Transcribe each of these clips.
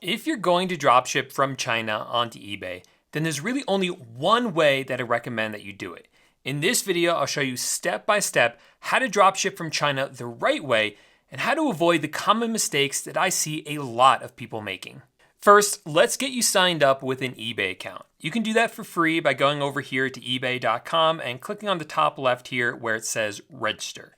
If you're going to dropship from China onto eBay, then there's really only one way that I recommend that you do it. In this video, I'll show you step by step how to dropship from China the right way and how to avoid the common mistakes that I see a lot of people making. First, let's get you signed up with an eBay account. You can do that for free by going over here to ebay.com and clicking on the top left here where it says register.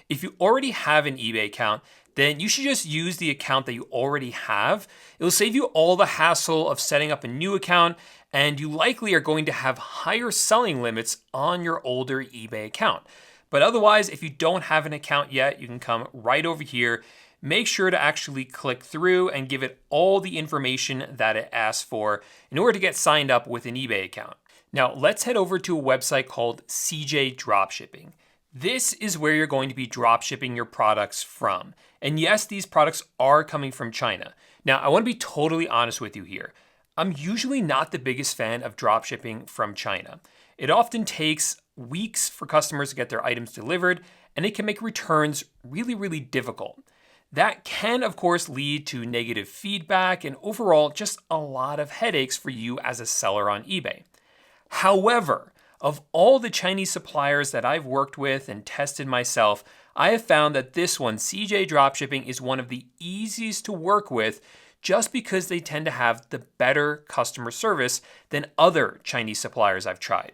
If you already have an eBay account, then you should just use the account that you already have. It will save you all the hassle of setting up a new account, and you likely are going to have higher selling limits on your older eBay account. But otherwise, if you don't have an account yet, you can come right over here. Make sure to actually click through and give it all the information that it asks for in order to get signed up with an eBay account. Now, let's head over to a website called CJ Dropshipping. This is where you're going to be dropshipping your products from. And yes, these products are coming from China. Now, I want to be totally honest with you here. I'm usually not the biggest fan of dropshipping from China. It often takes weeks for customers to get their items delivered, and it can make returns really difficult. That can, of course, lead to negative feedback and overall just a lot of headaches for you as a seller on eBay. However, of all the Chinese suppliers that I've worked with and tested myself, I have found that this one, CJ Dropshipping, is one of the easiest to work with just because they tend to have the better customer service than other Chinese suppliers I've tried.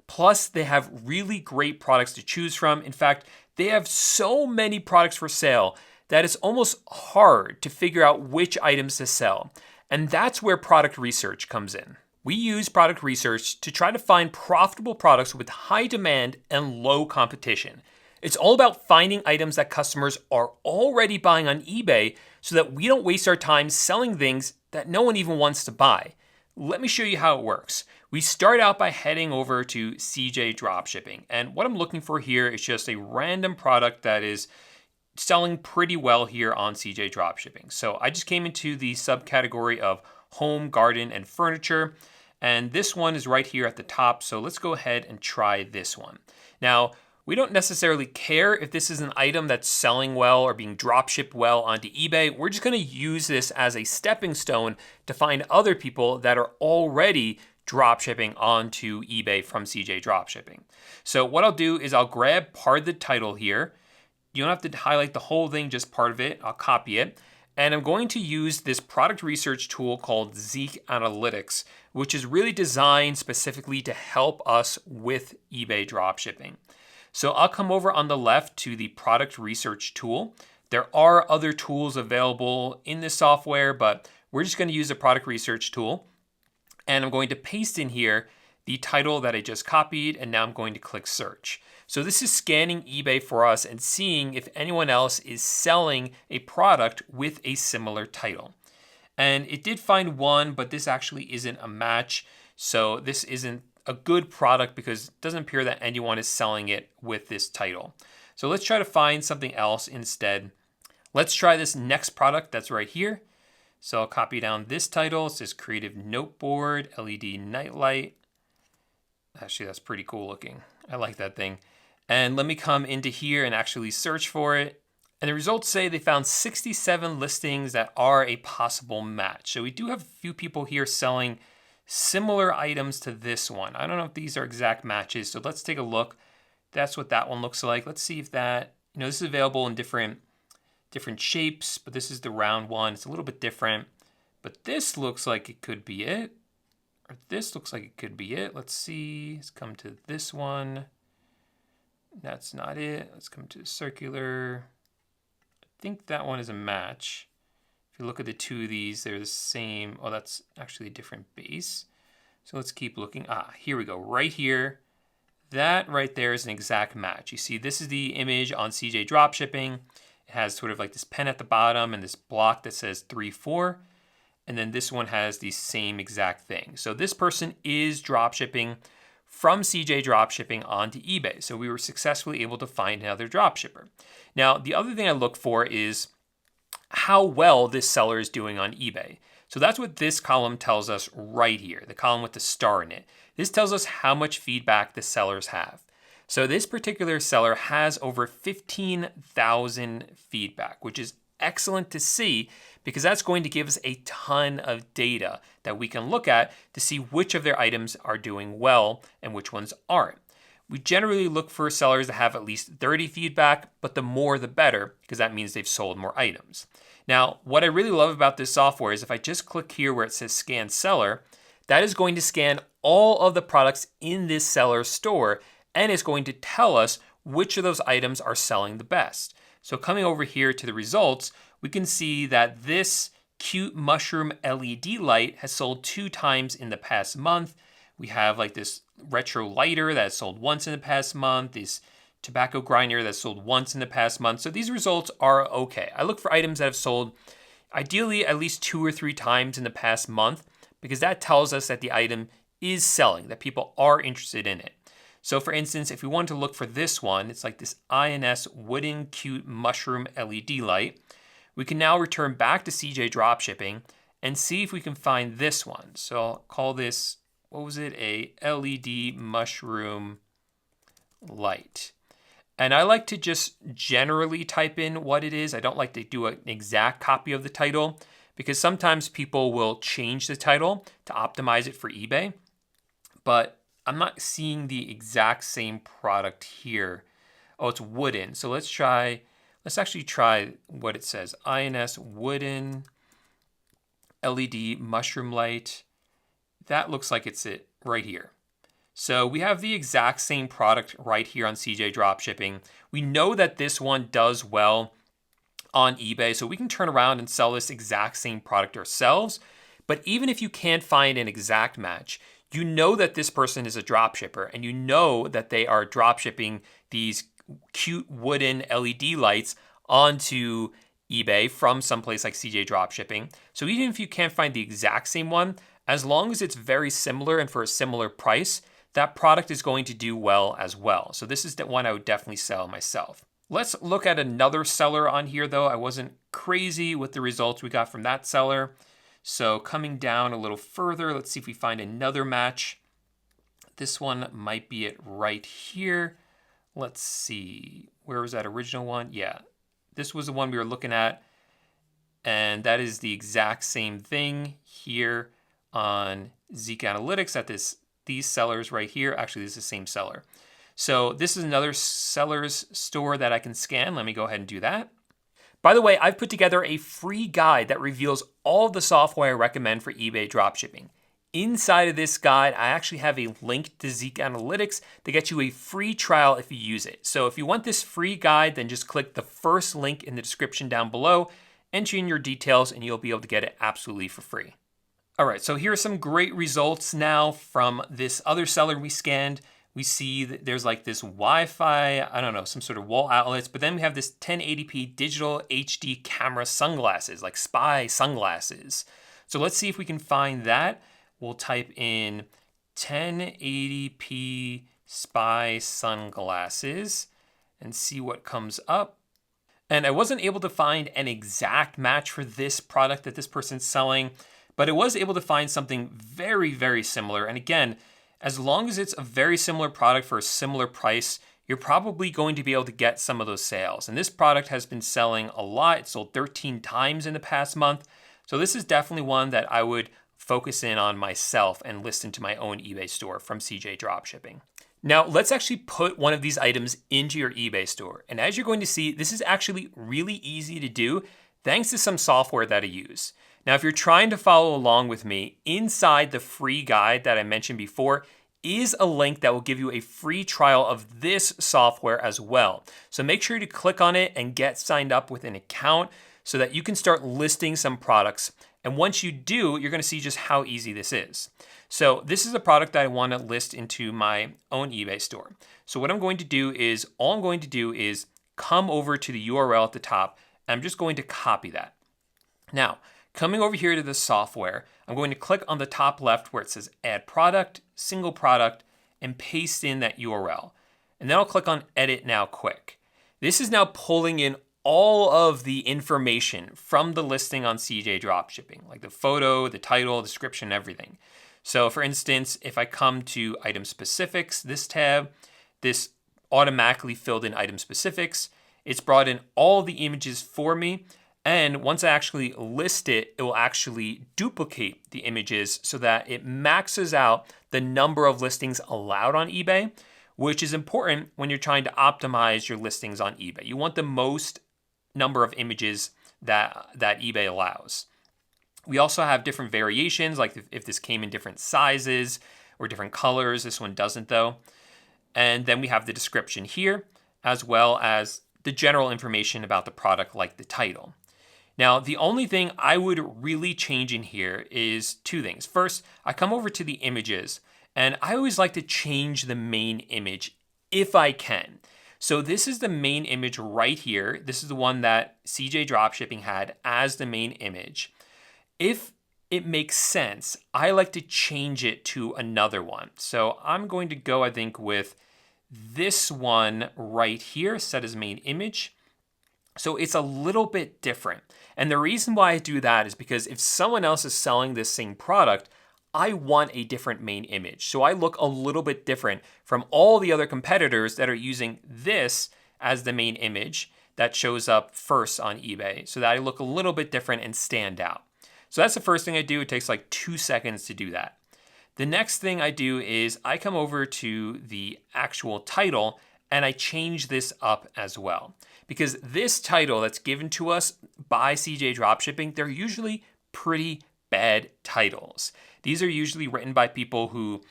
Plus, they have really great products to choose from. In fact, they have so many products for sale that it's almost hard to figure out which items to sell. And that's where product research comes in. We use product research to try to find profitable products with high demand and low competition. It's all about finding items that customers are already buying on eBay so that we don't waste our time selling things that no one even wants to buy. Let me show you how it works. We start out by heading over to CJ Dropshipping. And what I'm looking for here is just a random product that is selling pretty well here on CJ Dropshipping. So I just came into the subcategory of home, garden, and furniture. And this one is right here at the top. So let's go ahead and try this one. Now, we don't necessarily care if this is an item that's selling well or being drop shipped well onto eBay. We're just going to use this as a stepping stone to find other people that are already drop shipping onto eBay from CJ Dropshipping. So what I'll do is I'll grab part of the title here. You don't have to highlight the whole thing, just part of it. I'll copy it. And I'm going to use this product research tool called Zeek Analytics, which is really designed specifically to help us with eBay dropshipping. So I'll come over on the left to the product research tool. There are other tools available in this software, but we're just going to use the product research tool. And I'm going to paste in here the title that I just copied, and now I'm going to click search. So this is scanning eBay for us and seeing if anyone else is selling a product with a similar title. And it did find one, but this actually isn't a match. So this isn't a good product because it doesn't appear that anyone is selling it with this title. So let's try to find something else instead. Let's try this next product that's right here. So I'll copy down this title. It says Creative Noteboard, LED Nightlight. Actually, that's pretty cool looking. I like that thing. And let me come into here and actually search for it. And the results say they found 67 listings that are a possible match. So we do have a few people here selling similar items to this one. I don't know if these are exact matches. So let's take a look. That's what that one looks like. Let's see if that, this is available in different shapes, but this is the round one. It's a little bit different, but this looks like it could be it. Or this looks like it could be it. Let's see. Let's come to this one. That's not it. Let's come to the circular. I think that one is a match. If you look at the two of these, they're the same. Oh, that's actually a different base. So let's keep looking. Here we go. Right here. That right there is an exact match. You see, this is the image on CJ Dropshipping. It has sort of like this pen at the bottom and this block that says 3-4. And then this one has the same exact thing. So this person is dropshipping from CJ Dropshipping onto eBay. So we were successfully able to find another dropshipper. Now, the other thing I look for is how well this seller is doing on eBay. So that's what this column tells us right here, the column with the star in it. This tells us how much feedback the sellers have. So this particular seller has over 15,000 feedback, which is excellent to see because that's going to give us a ton of data that we can look at to see which of their items are doing well and which ones aren't. We generally look for sellers that have at least 30 feedback, but the more the better, because that means they've sold more items. Now, what I really love about this software is if I just click here where it says scan seller, that is going to scan all of the products in this seller's store, and it's going to tell us which of those items are selling the best. So coming over here to the results, we can see that this cute mushroom LED light has sold 2 times in the past month. We have like this retro lighter that sold once in the past month, this tobacco grinder that sold once in the past month. So these results are okay. I look for items that have sold ideally at least 2 or 3 times in the past month, because that tells us that the item is selling, that people are interested in it. So for instance, if we wanted to look for this one, it's like this INS wooden cute mushroom LED light. We can now return back to CJ Dropshipping and see if we can find this one. So I'll call this, what was it? A LED mushroom light. And I like to just generally type in what it is. I don't like to do an exact copy of the title, because sometimes people will change the title to optimize it for eBay, but I'm not seeing the exact same product here. Oh, it's wooden. So let's actually try what it says. INS wooden LED mushroom light. That looks like it's it right here. So we have the exact same product right here on CJ Dropshipping. We know that this one does well on eBay, so we can turn around and sell this exact same product ourselves. But even if you can't find an exact match, you know that this person is a dropshipper, and you know that they are dropshipping these cute wooden LED lights onto eBay from someplace like CJ Dropshipping. So even if you can't find the exact same one, as long as it's very similar and for a similar price, that product is going to do well as well. So this is the one I would definitely sell myself. Let's look at another seller on here though. I wasn't crazy with the results we got from that seller. So coming down a little further, let's see if we find another match. This one might be it right here. Let's see, where was that original one? Yeah, this was the one we were looking at. And that is the exact same thing here on Zeek Analytics at these sellers right here. Actually, this is the same seller. So this is another seller's store that I can scan. Let me go ahead and do that. By the way, I've put together a free guide that reveals all of the software I recommend for eBay dropshipping. Inside of this guide, I actually have a link to Zeek Analytics to get you a free trial if you use it. So if you want this free guide, then just click the first link in the description down below, enter in your details, and you'll be able to get it absolutely for free. All right, so here are some great results now from this other seller we scanned. We see that there's like this Wi-Fi, I don't know, some sort of wall outlets, but then we have this 1080p digital HD camera sunglasses, like spy sunglasses. So let's see if we can find that. We'll type in 1080p spy sunglasses and see what comes up. And I wasn't able to find an exact match for this product that this person's selling, but I was able to find something very, very similar. And again, as long as it's a very similar product for a similar price, you're probably going to be able to get some of those sales. And this product has been selling a lot. It sold 13 times in the past month. So this is definitely one that I would focus in on myself and list into my own eBay store from CJ Dropshipping. Now let's actually put one of these items into your eBay store. And as you're going to see, this is actually really easy to do thanks to some software that I use. Now, if you're trying to follow along with me, inside the free guide that I mentioned before is a link that will give you a free trial of this software as well. So make sure to click on it and get signed up with an account so that you can start listing some products. And once you do, you're gonna see just how easy this is. So this is a product that I wanna list into my own eBay store. So what I'm going to do is, all I'm going to do is come over to the URL at the top, and I'm just going to copy that. Now, coming over here to the software, I'm going to click on the top left where it says add product, single product, and paste in that URL. And then I'll click on edit now quick. This is now pulling in all of the information from the listing on CJ Dropshipping, like the photo, the title, description, everything. So for instance, if I come to item specifics, this tab, this automatically filled in item specifics. It's brought in all the images for me. And once I actually list it, it will actually duplicate the images so that it maxes out the number of listings allowed on eBay, which is important when you're trying to optimize your listings on eBay. You want the most number of images that eBay allows. We also have different variations, like if this came in different sizes or different colors. This one doesn't though. And then we have the description here, as well as the general information about the product, like the title. Now, the only thing I would really change in here is two things. First, I come over to the images, and I always like to change the main image if I can. So this is the main image right here. This is the one that CJ Dropshipping had as the main image. If it makes sense, I like to change it to another one. So I'm going to go, I think, with this one right here, set as main image. So it's a little bit different. And the reason why I do that is because if someone else is selling this same product, I want a different main image. So I look a little bit different from all the other competitors that are using this as the main image that shows up first on eBay, so that I look a little bit different and stand out. So that's the first thing I do. It takes like 2 seconds to do that. The next thing I do is I come over to the actual title and I change this up as well. Because this title that's given to us by CJ Dropshipping, they're usually pretty bad titles. These are usually written by people who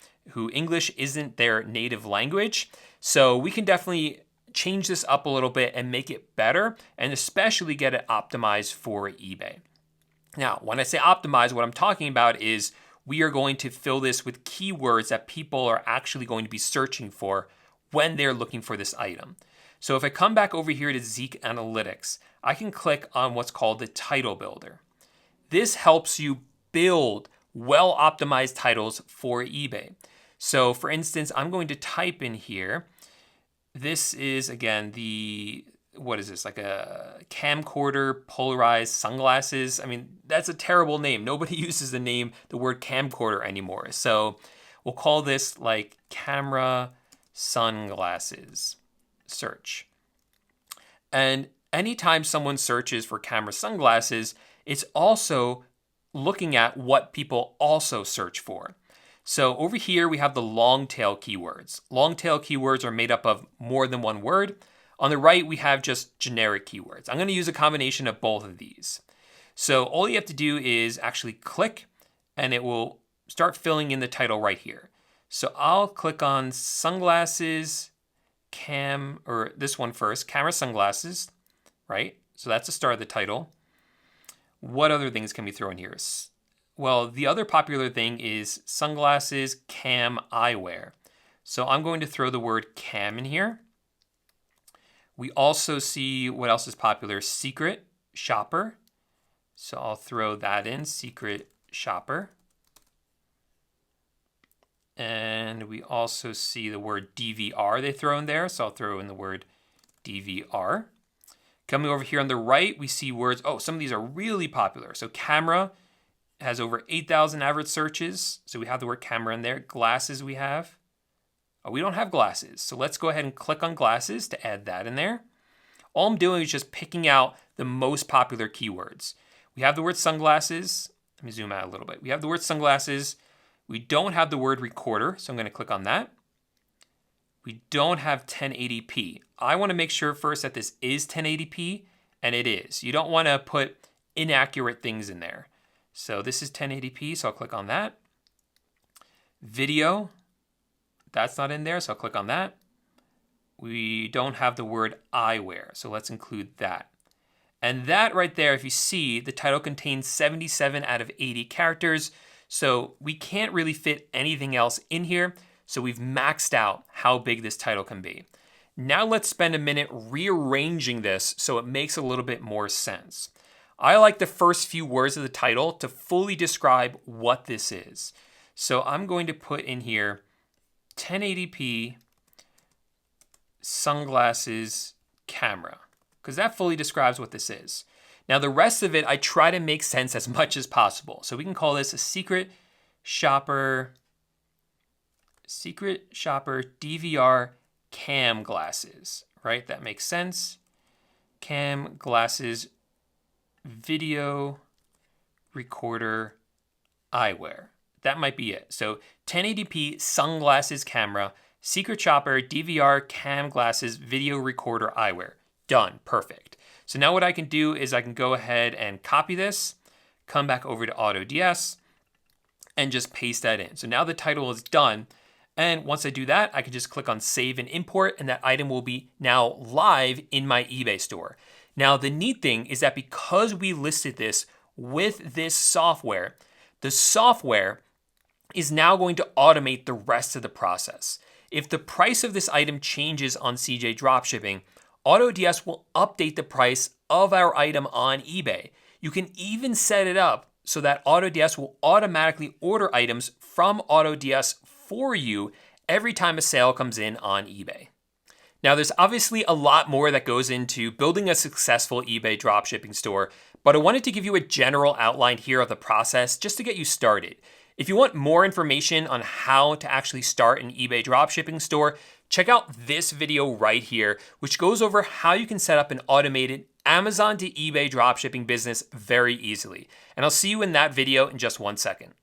English isn't their native language. So we can definitely change this up a little bit and make it better, and especially get it optimized for eBay. Now, when I say optimize, what I'm talking about is we are going to fill this with keywords that people are actually going to be searching for when they're looking for this item. So if I come back over here to Zeek Analytics, I can click on what's called the title builder. This helps you build well-optimized titles for eBay. So for instance, I'm going to type in here, this is again what is this, like a camcorder polarized sunglasses? I mean, that's a terrible name. Nobody uses the word camcorder anymore. So we'll call this like camera sunglasses search. And anytime someone searches for camera sunglasses, it's also looking at what people also search for. So over here, we have the long tail keywords. Long tail keywords are made up of more than one word. On the right, we have just generic keywords. I'm going to use a combination of both of these. So all you have to do is actually click, and it will start filling in the title right here. So I'll click on sunglasses, or this one first, camera sunglasses, right? So that's the start of the title. What other things can we throw in here? Well, the other popular thing is sunglasses cam eyewear. So I'm going to throw the word cam in here. We also see what else is popular, secret shopper. So I'll throw that in, secret shopper. And we also see the word DVR they throw in there. So I'll throw in the word DVR. Coming over here on the right, we see words. Oh, some of these are really popular. So camera has over 8,000 average searches. So we have the word camera in there. Glasses we have. Oh, we don't have glasses. So let's go ahead and click on glasses to add that in there. All I'm doing is just picking out the most popular keywords. We have the word sunglasses. Let me zoom out a little bit. We have the word sunglasses. We don't have the word recorder, so I'm going to click on that. We don't have 1080p. I want to make sure first that this is 1080p, and it is. You don't want to put inaccurate things in there. So this is 1080p, so I'll click on that. Video, that's not in there, so I'll click on that. We don't have the word eyewear, so let's include that. And that right there, if you see, the title contains 77 out of 80 characters, so we can't really fit anything else in here, so we've maxed out how big this title can be. Now let's spend a minute rearranging this so it makes a little bit more sense. I like the first few words of the title to fully describe what this is. So I'm going to put in here 1080p sunglasses camera, because that fully describes what this is. Now the rest of it, I try to make sense as much as possible. So we can call this a secret shopper DVR cam glasses, right? That makes sense. Cam glasses video recorder eyewear. That might be it. So 1080p sunglasses camera, Secret Shopper, DVR, cam glasses, video recorder eyewear. Done, perfect. So now what I can do is I can go ahead and copy this, come back over to AutoDS, and just paste that in. So now the title is done. And once I do that, I can just click on save and import, and that item will be now live in my eBay store. Now, the neat thing is that because we listed this with this software, the software is now going to automate the rest of the process. If the price of this item changes on CJ Dropshipping, AutoDS will update the price of our item on eBay. You can even set it up so that AutoDS will automatically order items from AutoDS for you every time a sale comes in on eBay. Now, there's obviously a lot more that goes into building a successful eBay dropshipping store, but I wanted to give you a general outline here of the process just to get you started. If you want more information on how to actually start an eBay dropshipping store, check out this video right here, which goes over how you can set up an automated Amazon to eBay dropshipping business very easily. And I'll see you in that video in just 1 second.